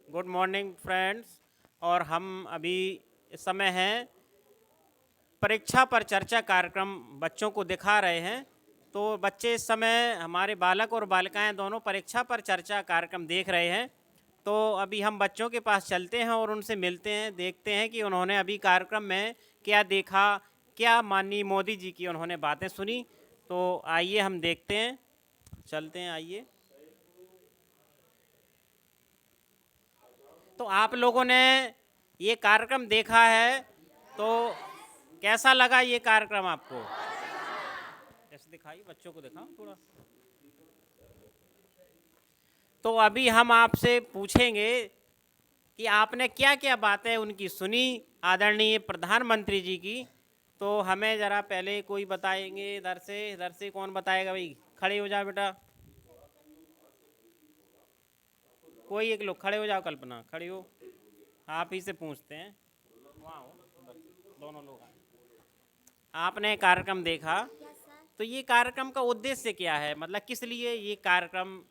Good morning friends. और हम अभी इस समय हैं परीक्षा पर चर्चा कार्यक्रम बच्चों को दिखा रहे हैं। तो बच्चे इस समय हमारे बालक और बालिकाएं दोनों परीक्षा पर चर्चा कार्यक्रम देख रहे हैं। तो अभी हम बच्चों के पास चलते हैं और उनसे मिलते हैं, देखते हैं कि उन्होंने अभी कार्यक्रम में क्या देखा, क्या माननीय मोदी जी की उन्होंने बातें सुनी। तो आइए हम देखते हैं, चलते हैं, आइए। तो आप लोगों ने ये कार्यक्रम देखा है, तो कैसा लगा ये कार्यक्रम आपको? ऐसे दिखाइए, बच्चों को दिखाओ थोड़ा। तो अभी हम आपसे पूछेंगे कि आपने क्या क्या बातें उनकी सुनी, आदरणीय प्रधानमंत्री जी की। तो हमें ज़रा पहले कोई बताएंगे, इधर से कौन बताएगा? भाई खड़े हो जाओ बेटा, कोई एक लोग खड़े हो जाओ। कल्पना खड़ी हो, आप ही से पूछते हैं। वहाँ हो, उधर से, दोनों लोग आए। आपने कार्यक्रम देखा, तो ये कार्यक्रम का उद्देश्य क्या है? मतलब किस लिए ये कार्यक्रम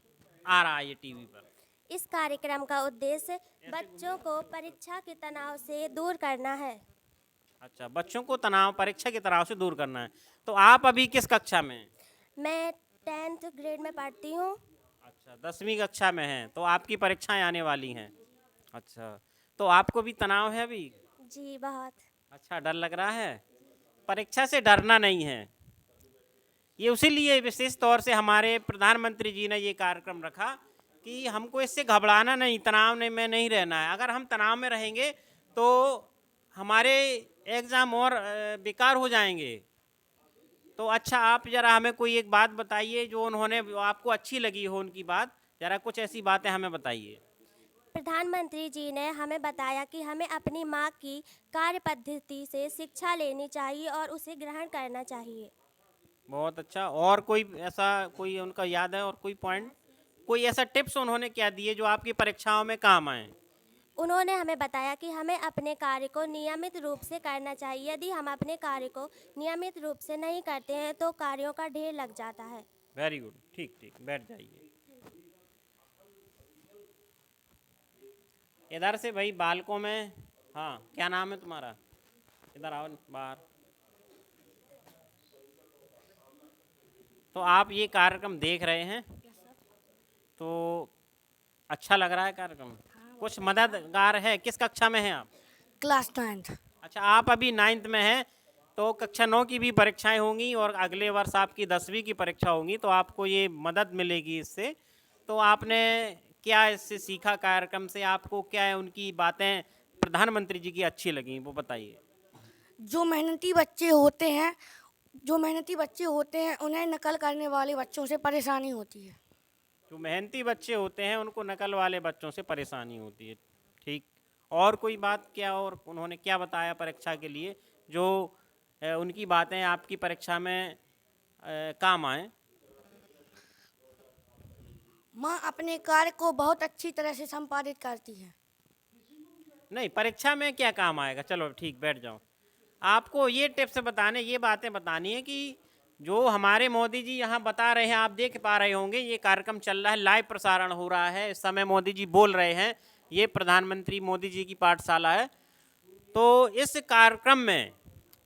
आ रहा है ये टीवी पर? इस कार्यक्रम का उद्देश्य बच्चों को परीक्षा के तनाव से दूर करना है। अच्छा, बच्चों को तनाव, परीक्षा के तनाव से दूर करना है। तो आप अभी किस कक्षा में हैं? मैं 10th ग्रेड में पढ़ती हूँ। अच्छा, 10वीं कक्षा में हैं, तो आपकी परीक्षाएं आने वाली हैं। अच्छा, तो आपको भी तनाव है अभी? जी बहुत। अच्छा, डर लग रहा है? परीक्षा से डरना नहीं है। ये उसी लिए विशेष तौर से हमारे प्रधानमंत्री जी ने ये कार्यक्रम रखा कि हमको इससे घबराना नहीं, तनाव में नहीं रहना है। अगर हम तनाव में रहेंगे तो हमारे एग्ज़ाम और बेकार हो जाएंगे। तो अच्छा, आप ज़रा हमें कोई एक बात बताइए जो उन्होंने, जो आपको अच्छी लगी हो उनकी बात। ज़रा कुछ ऐसी बातें हमें बताइए। प्रधानमंत्री जी ने हमें बताया कि हमें अपनी माँ की कार्य पद्धति से शिक्षा लेनी चाहिए और उसे ग्रहण करना चाहिए। बहुत अच्छा। और कोई ऐसा, कोई उनका याद है और कोई पॉइंट, कोई ऐसा टिप्स उन्होंने क्या दिए जो आपकी परीक्षाओं में काम आए? उन्होंने हमें बताया कि हमें अपने कार्य को नियमित रूप से करना चाहिए। यदि हम अपने कार्य को नियमित रूप से नहीं करते हैं तो कार्यों का ढेर लग जाता है। वेरी गुड, ठीक ठीक, बैठ जाइए। इधर से भाई बालकों में, हाँ, क्या नाम है तुम्हारा? इधर आओ बाहर। तो आप ये कार्यक्रम देख रहे हैं, तो अच्छा लग रहा है कार्यक्रम? कुछ मददगार है? किस कक्षा में हैं आप? Class 9th। अच्छा, आप अभी 9th में हैं, तो कक्षा 9 की भी परीक्षाएं होंगी और अगले वर्ष आपकी 10वीं की परीक्षा होंगी, तो आपको ये मदद मिलेगी इससे। तो आपने क्या इससे सीखा कार्यक्रम से? आपको क्या है उनकी बातें प्रधानमंत्री जी की अच्छी लगी, वो बताइए। जो मेहनती बच्चे होते हैं जो मेहनती बच्चे होते हैं उन्हें नकल करने वाले बच्चों से परेशानी होती है। जो मेहनती बच्चे होते हैं उनको नकल वाले बच्चों से परेशानी होती है, ठीक। और कोई बात क्या, और उन्होंने क्या बताया परीक्षा के लिए जो उनकी बातें आपकी परीक्षा में काम आए? माँ अपने कार्य को बहुत अच्छी तरह से संपादित करती है। नहीं, परीक्षा में क्या काम आएगा? चलो ठीक, बैठ जाओ। आपको ये टिप्स बताने, ये बातें बतानी है कि जो हमारे मोदी जी यहाँ बता रहे हैं, आप देख पा रहे होंगे, ये कार्यक्रम चल रहा है, लाइव प्रसारण हो रहा है, इस समय मोदी जी बोल रहे हैं। ये प्रधानमंत्री मोदी जी की पाठशाला है। तो इस कार्यक्रम में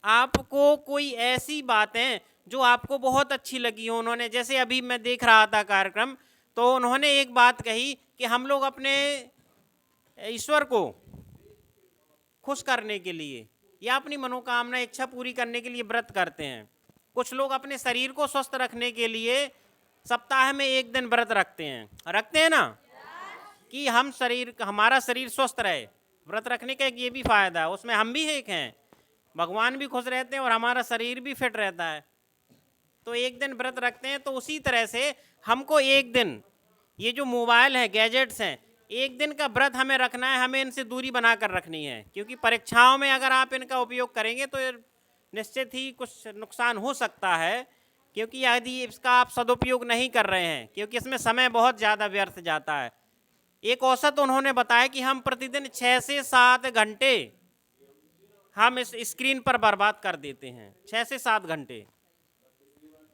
आपको कोई ऐसी बातें जो आपको बहुत अच्छी लगी हो, उन्होंने, जैसे अभी मैं देख रहा था कार्यक्रम, तो उन्होंने एक बात कही कि हम लोग अपने ईश्वर को खुश करने के लिए या अपनी मनोकामना इच्छा पूरी करने के लिए व्रत करते हैं। कुछ लोग अपने शरीर को स्वस्थ रखने के लिए सप्ताह में एक दिन व्रत रखते हैं ना, कि हम शरीर, हमारा शरीर स्वस्थ रहे। व्रत रखने का एक ये भी फायदा है, उसमें हम भी एक हैं, भगवान भी खुश रहते हैं और हमारा शरीर भी फिट रहता है। तो एक दिन व्रत रखते हैं। तो उसी तरह से हमको एक दिन, ये जो मोबाइल है, गैजेट्स हैं, एक दिन का व्रत हमें रखना है, हमें इनसे दूरी बनाकर रखनी है। क्योंकि परीक्षाओं में अगर आप इनका उपयोग करेंगे तो निश्चित ही कुछ नुकसान हो सकता है। क्योंकि यदि इसका आप सदुपयोग नहीं कर रहे हैं, क्योंकि इसमें समय बहुत ज़्यादा व्यर्थ जाता है। एक औसत उन्होंने बताया कि हम प्रतिदिन 6 से 7 घंटे हम इस स्क्रीन पर बर्बाद कर देते हैं, 6 से 7 घंटे।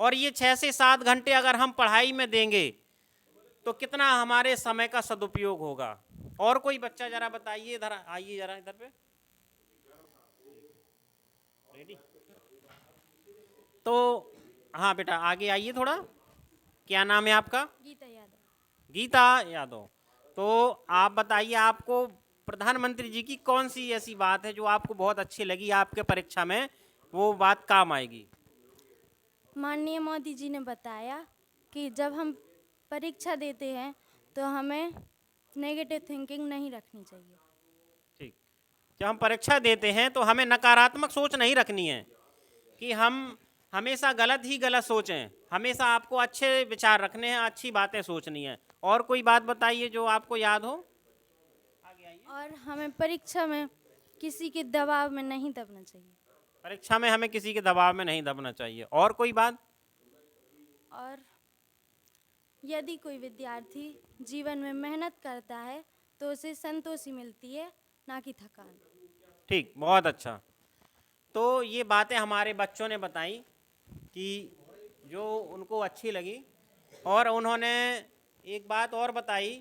और ये 6 से 7 घंटे अगर हम पढ़ाई में देंगे तो कितना हमारे समय का सदुपयोग होगा। और कोई बच्चा जरा बताइए, इधर आइए जरा इधर पे। रेडी? तो हाँ बेटा आगे आइए थोड़ा। क्या नाम है आपका? गीता यादव। गीता यादव। तो आप बताइए, आपको प्रधानमंत्री जी की कौन सी ऐसी बात है जो आपको बहुत अच्छी लगी आपके परीक्षा में, वो बात काम आएगी? माननीय मोदी जी ने बताया कि जब हम परीक्षा देते हैं तो हमें नेगेटिव थिंकिंग नहीं रखनी चाहिए। ठीक। जब हम परीक्षा देते हैं तो हमें नकारात्मक सोच नहीं रखनी है कि हम हमेशा गलत ही गलत सोचें, हमेशा आपको अच्छे विचार रखने हैं, अच्छी बातें सोचनी है। और कोई बात बताइए जो आपको याद हो। आगे आइए। और हमें परीक्षा में किसी के दबाव में नहीं दबना चाहिए। परीक्षा में हमें किसी के दबाव में नहीं दबना चाहिए। और कोई बात? और यदि कोई विद्यार्थी जीवन में मेहनत करता है तो उसे संतोषी मिलती है, ना कि थकान। ठीक, बहुत अच्छा। तो ये बातें हमारे बच्चों ने बताई कि जो उनको अच्छी लगी। और उन्होंने एक बात और बताई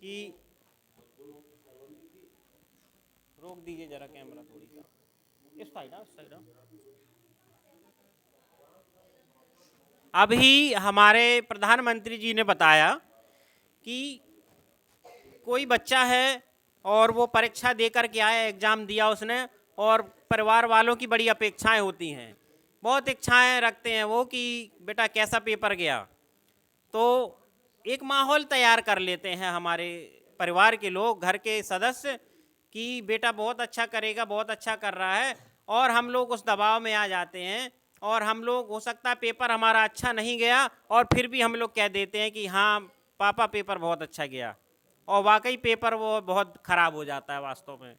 कि रोक दीजिए जरा कैमरा थोड़ी सा, इस साइड आओ, इस साइड आओ। अभी हमारे प्रधानमंत्री जी ने बताया कि कोई बच्चा है और वो परीक्षा देकर के आया, एग्ज़ाम दिया उसने, और परिवार वालों की बड़ी अपेक्षाएं होती हैं, बहुत इच्छाएं रखते हैं वो कि बेटा कैसा पेपर गया। तो एक माहौल तैयार कर लेते हैं हमारे परिवार के लोग, घर के सदस्य, कि बेटा बहुत अच्छा करेगा, बहुत अच्छा कर रहा है। और हम लोग उस दबाव में आ जाते हैं और हम लोग, हो सकता है पेपर हमारा अच्छा नहीं गया और फिर भी हम लोग कह देते हैं कि हाँ पापा पेपर बहुत अच्छा गया, और वाकई पेपर वो बहुत ख़राब हो जाता है वास्तव में।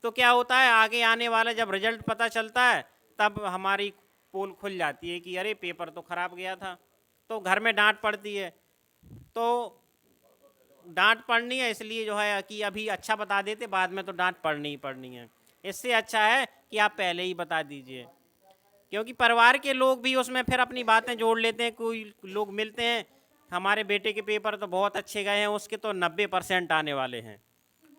तो क्या होता है, आगे आने वाला जब रिजल्ट पता चलता है तब हमारी पोल खुल जाती है कि अरे पेपर तो ख़राब गया था। तो घर में डांट पड़ती है। तो डांट पड़नी है, इसलिए जो है कि अभी अच्छा बता देते, बाद में तो डांट पड़नी ही पड़नी है। इससे अच्छा है कि आप पहले ही बता दीजिए, क्योंकि परिवार के लोग भी उसमें फिर अपनी बातें जोड़ लेते हैं। कोई लोग मिलते हैं, हमारे बेटे के पेपर तो बहुत अच्छे गए हैं, उसके तो 90% आने वाले हैं,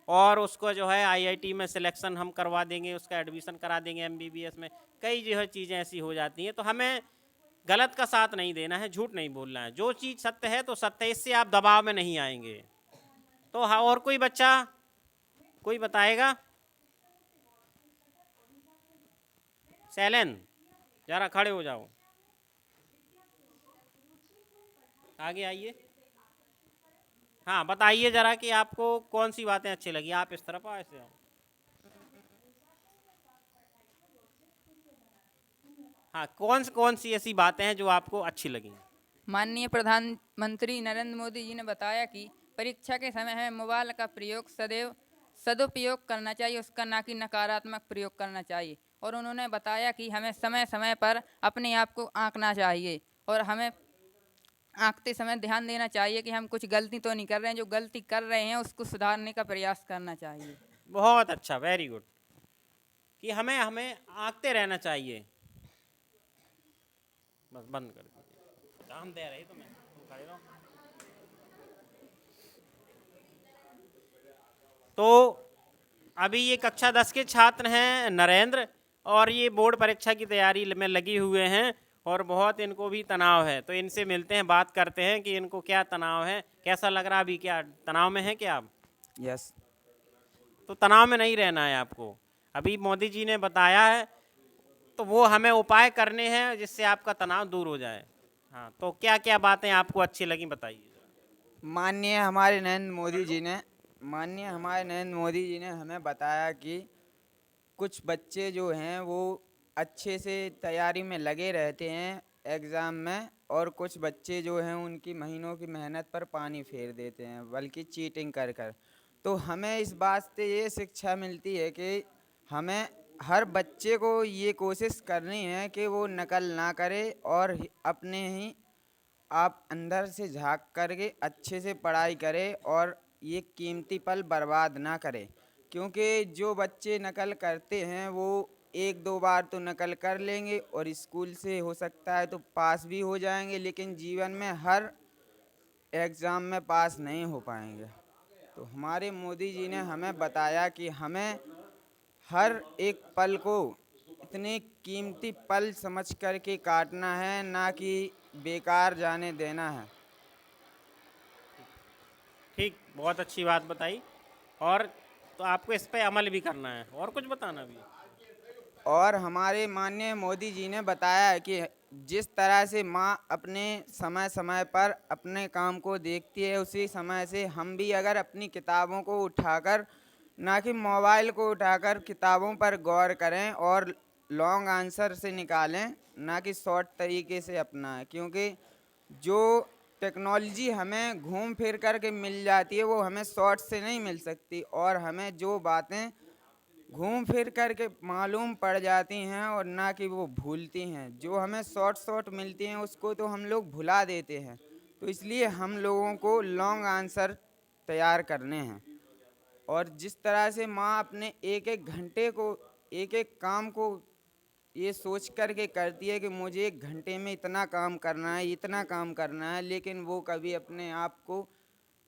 और उसको जो है आईआईटी में सिलेक्शन हम करवा देंगे, उसका एडमिशन करा देंगे एमबीबीएस में। कई जो है चीज़ें ऐसी हो जाती हैं। तो हमें गलत का साथ नहीं देना है, झूठ नहीं बोलना है, जो चीज़ सत्य है तो सत्य है, इससे आप दबाव में नहीं आएंगे। तो हाँ, और कोई बच्चा कोई बताएगा? शैलेन जरा खड़े हो जाओ, आगे आइए। हाँ बताइए जरा कि आपको कौन सी बातें अच्छी लगी। आप इस तरफ आओ, ऐसे आओ। हाँ, कौन सी ऐसी बातें हैं जो आपको अच्छी लगी? माननीय प्रधानमंत्री नरेंद्र मोदी जी ने बताया कि परीक्षा के समय हमें मोबाइल का प्रयोग सदैव सदुपयोग करना चाहिए, उसका ना कि नकारात्मक प्रयोग करना चाहिए। और उन्होंने बताया कि हमें समय समय पर अपने आप को आंकना चाहिए, और हमें आंकते समय ध्यान देना चाहिए कि हम कुछ गलती तो नहीं कर रहे हैं, जो गलती कर रहे हैं उसको सुधारने का प्रयास करना चाहिए। बहुत अच्छा, वेरी गुड। कि हमें हमें आंकते रहना चाहिए। बस बंद कर दीजिए, काम दे रही तुम्हें, तुम खड़े रहो। तो अभी ये कक्षा 10 के छात्र हैं नरेंद्र, और ये बोर्ड परीक्षा की तैयारी में लगे हुए हैं, और बहुत इनको भी तनाव है। तो इनसे मिलते हैं, बात करते हैं कि इनको क्या तनाव है, कैसा लग रहा है अभी, क्या तनाव में है क्या आप? यस। तो तनाव में नहीं रहना है आपको, अभी मोदी जी ने बताया है, तो वो हमें उपाय करने हैं जिससे आपका तनाव दूर हो जाए। हाँ, तो क्या क्या बातें आपको अच्छी लगी बताइए। माननीय हमारे नरेंद्र मोदी जी ने हमें बताया कि कुछ बच्चे जो हैं वो अच्छे से तैयारी में लगे रहते हैं एग्ज़ाम में, और कुछ बच्चे जो हैं उनकी महीनों की मेहनत पर पानी फेर देते हैं, बल्कि चीटिंग कर कर। तो हमें इस बात से ये शिक्षा मिलती है कि हमें हर बच्चे को ये कोशिश करनी है कि वो नकल ना करे, और अपने ही आप अंदर से झांक करके अच्छे से पढ़ाई करें, और ये कीमती पल बर्बाद ना करें। क्योंकि जो बच्चे नकल करते हैं वो एक दो बार तो नकल कर लेंगे और स्कूल से हो सकता है तो पास भी हो जाएंगे, लेकिन जीवन में हर एग्ज़ाम में पास नहीं हो पाएंगे। तो हमारे मोदी जी ने हमें बताया कि हमें हर एक पल को इतने कीमती पल समझ कर के काटना है, ना कि बेकार जाने देना है। ठीक, बहुत अच्छी बात बताई। और तो आपको इस पे अमल भी करना है, और कुछ बताना भी है? और हमारे माननीय मोदी जी ने बताया है कि जिस तरह से माँ अपने समय समय पर अपने काम को देखती है, उसी समय से हम भी अगर अपनी किताबों को उठाकर, ना कि मोबाइल को उठाकर किताबों पर गौर करें और लॉन्ग आंसर से निकालें, ना कि शॉर्ट तरीके से अपनाएं। क्योंकि जो टेक्नोलॉजी हमें घूम फिर कर के मिल जाती है, वो हमें शॉर्ट से नहीं मिल सकती, और हमें जो बातें घूम फिर कर के मालूम पड़ जाती हैं और ना कि वो भूलती हैं। जो हमें शॉर्ट मिलती हैं उसको तो हम लोग भुला देते हैं। तो इसलिए हम लोगों को लॉन्ग आंसर तैयार करने हैं। और जिस तरह से माँ अपने एक एक घंटे को, एक एक काम को ये सोच कर के करती है कि मुझे 1 घंटे में इतना काम करना है, इतना काम करना है, लेकिन वो कभी अपने आप को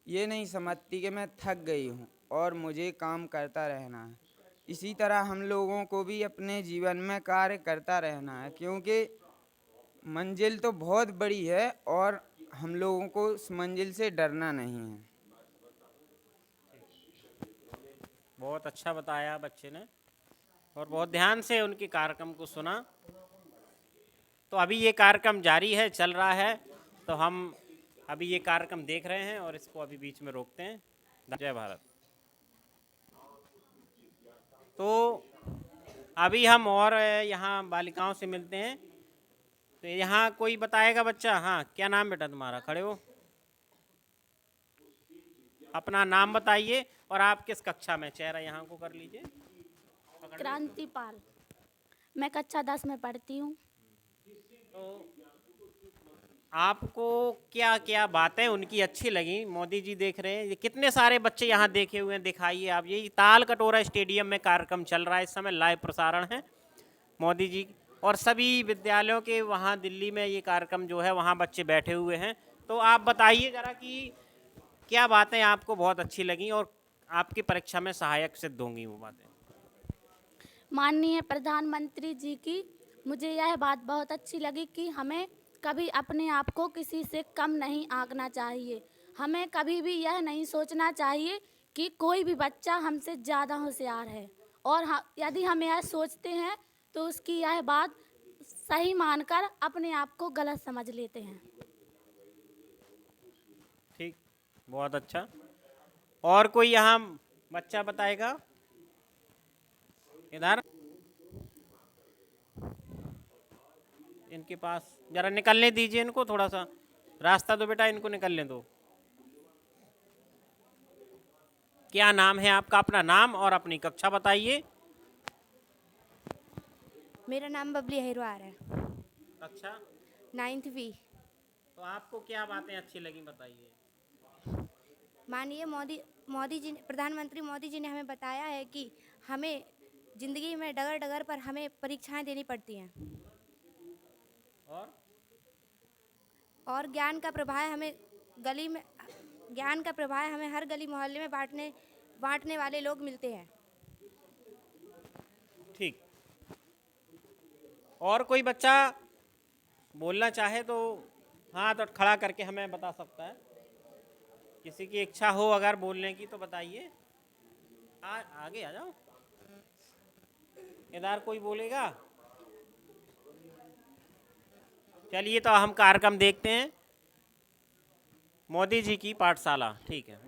ये नहीं समझती कि मैं थक गई हूँ और मुझे काम करता रहना है। इसी तरह हम लोगों को भी अपने जीवन में कार्य करता रहना है, क्योंकि मंजिल तो बहुत बड़ी है और हम लोगों को उस मंजिल से डरना नहीं है। बहुत अच्छा बताया बच्चे ने, और बहुत ध्यान से उनके कार्यक्रम को सुना। तो अभी ये कार्यक्रम जारी है, चल रहा है, तो हम अभी ये कार्यक्रम देख रहे हैं और इसको अभी बीच में रोकते हैं। जय भारत। तो अभी हम और यहाँ बालिकाओं से मिलते हैं। तो यहाँ कोई बताएगा बच्चा? हाँ, क्या नाम बेटा तुम्हारा? खड़े हो, अपना नाम बताइए और आप किस कक्षा में? चेहरा यहाँ को कर लीजिए। क्रांति पाल, मैं कक्षा 10 में पढ़ती हूँ। तो आपको क्या क्या बातें उनकी अच्छी लगी? मोदी जी देख रहे हैं, ये कितने सारे बच्चे यहाँ देखे हुए हैं, दिखाइए आप। ये ताल कटोरा स्टेडियम में कार्यक्रम चल रहा है इस समय, लाइव प्रसारण है मोदी जी, और सभी विद्यालयों के वहाँ दिल्ली में ये कार्यक्रम जो है वहाँ बच्चे बैठे हुए हैं। तो आप बताइए ज़रा कि क्या बातें आपको बहुत अच्छी लगी और आपकी परीक्षा में सहायक सिद्ध होंगी वो बातें? माननीय प्रधानमंत्री जी की मुझे यह बात बहुत अच्छी लगी कि हमें कभी अपने आप को किसी से कम नहीं आंकना चाहिए। हमें कभी भी यह नहीं सोचना चाहिए कि कोई भी बच्चा हमसे ज़्यादा होशियार है, और यदि हम यह सोचते हैं तो उसकी यह बात सही मानकर अपने आप को गलत समझ लेते हैं। ठीक, बहुत अच्छा। और कोई यहाँ बच्चा बताएगा? इधर इनके पास जरा निकलने दीजिए, इनको थोड़ा सा रास्ता दो बेटा, इनको निकलने दो। क्या नाम है आपका? अपना नाम और अपनी कक्षा बताइए। मेरा नाम बबली अहिरवार है, अच्छा, 9th बी। तो आपको क्या बातें अच्छी लगी बताइए? माननीय मोदी जी प्रधानमंत्री मोदी जी ने हमें बताया है कि हमें ज़िंदगी में डगर डगर पर हमें परीक्षाएं देनी पड़ती हैं, और ज्ञान का प्रवाह हमें हर गली मोहल्ले में बांटने वाले लोग मिलते हैं। ठीक, और कोई बच्चा बोलना चाहे तो हाथ और खड़ा करके हमें बता सकता है। किसी की इच्छा हो अगर बोलने की तो बताइए। आगे आ जाओ। इधर कोई बोलेगा? चलिए, तो हम कार्यक्रम देखते हैं, मोदी जी की पाठशाला। ठीक है।